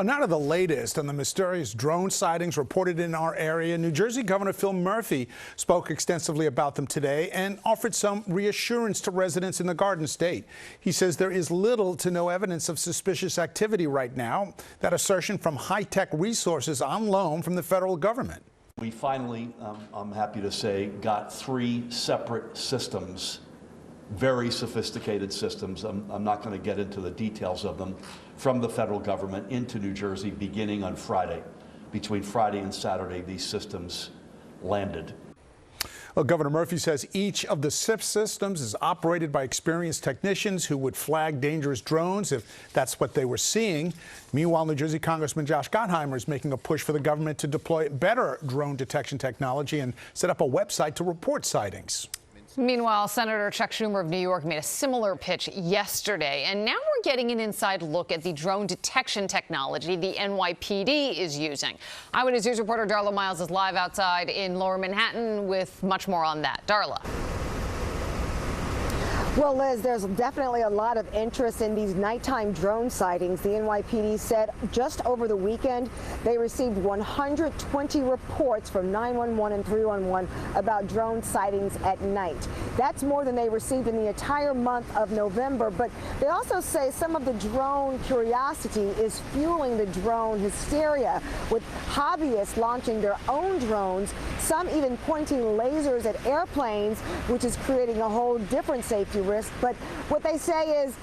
Now to the latest on the mysterious drone sightings reported in our area. New Jersey Governor Phil Murphy spoke extensively about them today and offered some reassurance to residents in the Garden State. He says there is little to no evidence of suspicious activity right now. That assertion from high-tech resources on loan from the federal government. We finally, I'm happy to say, got 3 separate systems, very sophisticated systems. I'm not going to get into the details of them, from the federal government into New Jersey beginning on Friday. Between Friday and Saturday, these systems landed. Well, Governor Murphy says each of the 6 systems is operated by experienced technicians who would flag dangerous drones if that's what they were seeing. Meanwhile, New Jersey Congressman Josh Gottheimer is making a push for the government to deploy better drone detection technology and set up a website to report sightings. Meanwhile, Senator Chuck Schumer of New York made a similar pitch yesterday, and now we're getting an inside look at the drone detection technology the NYPD is using. Eyewitness News reporter Darla Miles is live outside in Lower Manhattan with much more on that. Darla. Well, Liz, there's definitely a lot of interest in these nighttime drone sightings. The NYPD said just over the weekend they received 120 reports from 911 and 311 about drone sightings at night. That's more than they received in the entire month of November. But they also say some of the drone curiosity is fueling the drone hysteria, with hobbyists launching their own drones, some even pointing lasers at airplanes, which is creating a whole different safety risk. But what they say is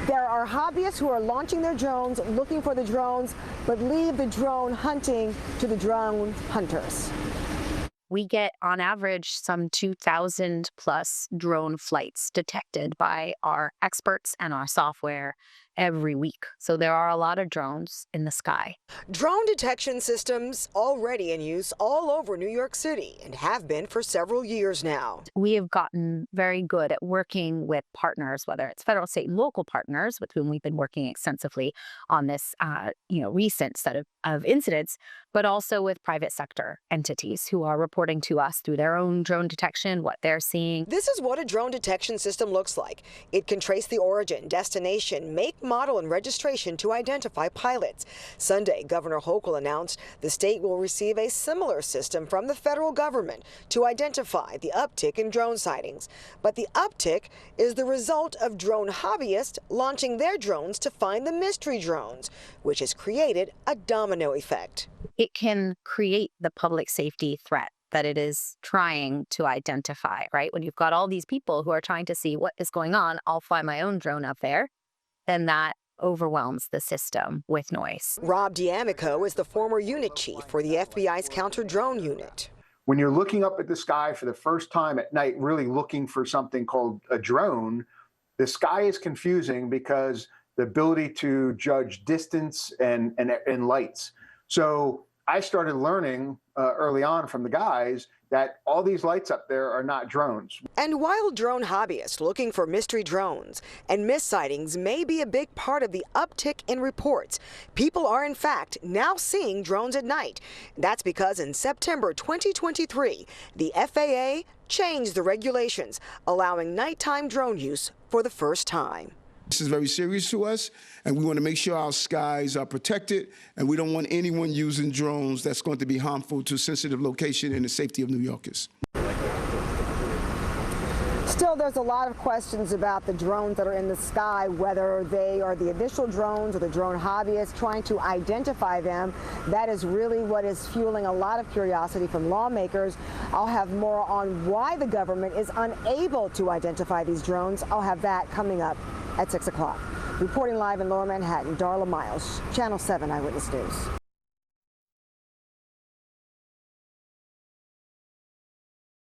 there are hobbyists who are launching their drones, looking for the drones, but leave the drone hunting to the drone hunters. We get, on average, some 2,000 plus drone flights detected by our experts and our software every week. So there are a lot of drones in the sky. Drone detection systems already in use all over New York City and have been for several years now. We have gotten very good at working with partners, whether it's federal, state, and local partners with whom we've been working extensively on this recent set of incidents, but also with private sector entities who are reporting to us through their own drone detection what they're seeing. This is what a drone detection system looks like. It can trace the origin, destination, make, model, and registration to identify pilots. Sunday, Governor Hochul announced the state will receive a similar system from the federal government to identify the uptick in drone sightings. But the uptick is the result of drone hobbyists launching their drones to find the mystery drones, which has created a domino effect. It can create the public safety threat that it is trying to identify, right? When you've got all these people who are trying to see what is going on, I'll fly my own drone up there, then that overwhelms the system with noise. Rob D'Amico is the former unit chief for the FBI's counter-drone unit. When you're looking up at the sky for the first time at night, really looking for something called a drone, the sky is confusing because the ability to judge distance and lights. So I started learning early on from the guys that all these lights up there are not drones. And while drone hobbyists looking for mystery drones and missed sightings may be a big part of the uptick in reports, people are in fact now seeing drones at night. That's because in September 2023, the FAA changed the regulations, allowing nighttime drone use for the first time. This is very serious to us, and we want to make sure our skies are protected, and we don't want anyone using drones that's going to be harmful to sensitive location and the safety of New Yorkers. Still, there's a lot of questions about the drones that are in the sky, whether they are the initial drones or the drone hobbyists trying to identify them. That is really what is fueling a lot of curiosity from lawmakers. I'll have more on why the government is unable to identify these drones. I'll have that coming up at 6 o'clock. Reporting live in Lower Manhattan, Darla Miles, Channel 7 Eyewitness News.